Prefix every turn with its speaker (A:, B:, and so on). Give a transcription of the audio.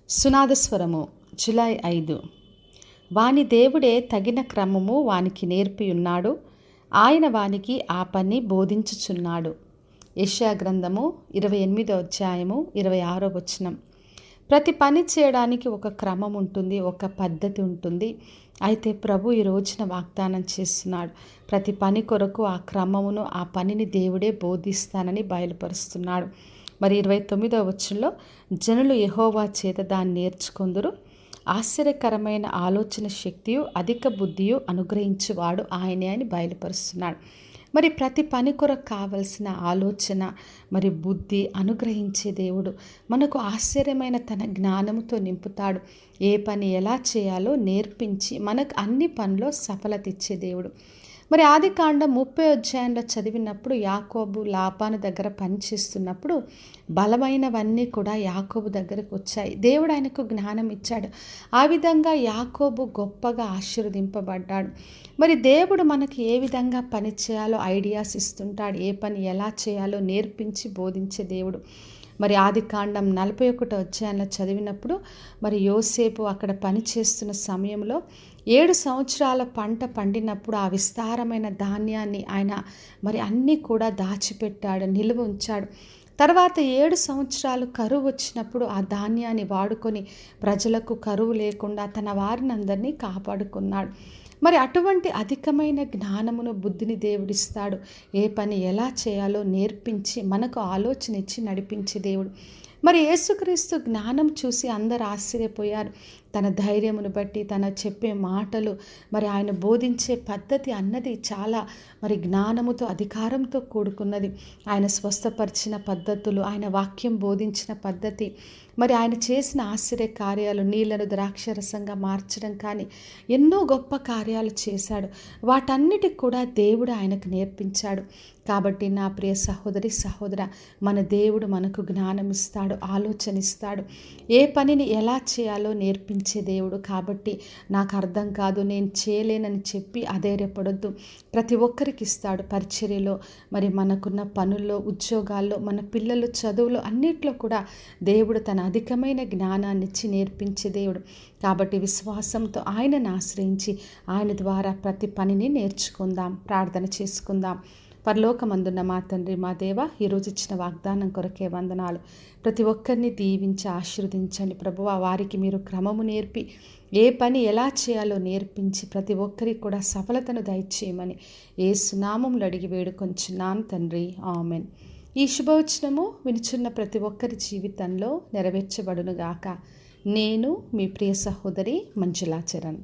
A: సునాదస్వరము July 5. వాని దేవుడే తగిన క్రమము వానికి నేర్పియున్నాడు. ఆయన వానికి ఆ పని బోధించుచున్నాడు. యెషయా గ్రంథము 28వ అధ్యాయము 26వ వచనం. ప్రతి పని చేయడానికి ఒక క్రమం ఉంటుంది, ఒక పద్ధతి ఉంటుంది. అయితే ప్రభు ఈ రోజున వాగ్దానం చేస్తున్నాడు. ప్రతి పని కొరకు ఆ క్రమమును, ఆ పనిని దేవుడే బోధిస్తానని బయలుపరుస్తున్నాడు. మరి 29వ వచనంలో, జనులు యెహోవా చేత దాన్ని నేర్చుకొందురు. ఆశ్చర్యకరమైన ఆలోచన శక్తియు అధిక బుద్ధియు అనుగ్రహించువాడు ఆయనే అని బయలుపరుస్తున్నాడు. మరి ప్రతి పని కొరకు కావలసిన ఆలోచన, మరి బుద్ధి అనుగ్రహించే దేవుడు మనకు ఆశ్చర్యమైన తన జ్ఞానముతో నింపుతాడు. ఏ పని ఎలా చేయాలో నేర్పించి మనకు అన్ని పనిలో సఫలత ఇచ్చే దేవుడు. మరి ఆదికాండం 30వ అధ్యాయంలో చదివినప్పుడు, యాకోబు లాబాను దగ్గర పనిచేస్తున్నప్పుడు బలమైనవన్నీ కూడా యాకోబు దగ్గరకు వచ్చాయి. దేవుడు ఆయనకు జ్ఞానం ఇచ్చాడు. ఆ విధంగా యాకోబు గొప్పగా ఆశీర్వదింపబడ్డాడు. మరి దేవుడు మనకి ఏ విధంగా పని చేయాలో ఐడియాస్ ఇస్తుంటాడు. ఏ పని ఎలా చేయాలో నేర్పించి బోధించే దేవుడు. మరి ఆదికాండం 41వ అధ్యాయంలో చదివినప్పుడు, మరి యోసేపు అక్కడ పని చేస్తున్న సమయంలో 7 సంవత్సరాల పంట పండినప్పుడు ఆ విస్తారమైన ధాన్యాన్ని ఆయన మరి అన్నీ కూడా దాచిపెట్టాడు, నిల్వ ఉంచాడు. తర్వాత 7 సంవత్సరాలు కరువు వచ్చినప్పుడు ఆ ధాన్యాన్ని వాడుకొని ప్రజలకు కరువు లేకుండా తన వారిని అందరినీ కాపాడుకున్నాడు. మరి అటువంటి అధికమైన జ్ఞానమును, బుద్ధిని దేవుడిస్తాడు. ఏ పని ఎలా చేయాలో నేర్పించి మనకు ఆలోచన ఇచ్చి నడిపించే దేవుడు. మరి యేసుక్రీస్తు జ్ఞానం చూసి అందరు ఆశ్చర్యపోయారు. తన ధైర్యమును బట్టి, తన చెప్పే మాటలు, మరి ఆయన బోధించే పద్ధతి అన్నది చాలా మరి జ్ఞానముతో, అధికారంతో కూడుకున్నది. ఆయన స్వస్థపరిచిన పద్ధతులు, ఆయన వాక్యం బోధించిన పద్ధతి, మరి ఆయన చేసిన ఆశ్చర్య కార్యాలు, నీళ్లను ద్రాక్షరసంగా మార్చడం కానీ ఎన్నో గొప్ప కార్యాలు చేశాడు. వాటన్నిటికి కూడా దేవుడు ఆయనకు నేర్పించాడు. కాబట్టి నా ప్రియ సహోదరి, సహోదర, మన దేవుడు మనకు జ్ఞానం ఇస్తాడు, ఆలోచన ఇస్తాడు. ఏ పనిని ఎలా చేయాలో నేర్పించే దేవుడు. కాబట్టి నాకు అర్థం కాదు, నేను చేయలేనని చెప్పి అధైర్యపడొద్దు. ప్రతి ఒక్కరికి ఇస్తాడు. పరిచర్యలో, మరి మనకున్న పనుల్లో, ఉద్యోగాల్లో, మన పిల్లలు చదువులో అన్నిట్లో కూడా దేవుడు తన అధికమైన జ్ఞానాన్ని ఇచ్చి నేర్పించే దేవుడు. కాబట్టి విశ్వాసంతో ఆయనను ఆశ్రయించి ఆయన ద్వారా ప్రతి పనిని నేర్చుకుందాం. ప్రార్థన చేసుకుందాం. పరలోకమందున్న మా తండ్రి, మా దేవ, ఈరోజు ఇచ్చిన వాగ్దానం కొరకే వందనాలు. ప్రతి ఒక్కరిని దీవించి ఆశీర్వదించండి ప్రభువా. వారికి మీరు క్రమము నేర్పి ఏ పని ఎలా చేయాలో నేర్పించి ప్రతి ఒక్కరికి కూడా సఫలతను దయచేయమని యేసు నామములో అడిగి వేడుకొంచున్నాను తండ్రి, ఆమెన్. ఈ శుభవచనము వినుచున్న ప్రతి ఒక్కరి జీవితంలో నెరవేర్చబడునుగాక. నేను మీ ప్రియ సహోదరి మంజులా చరణ్.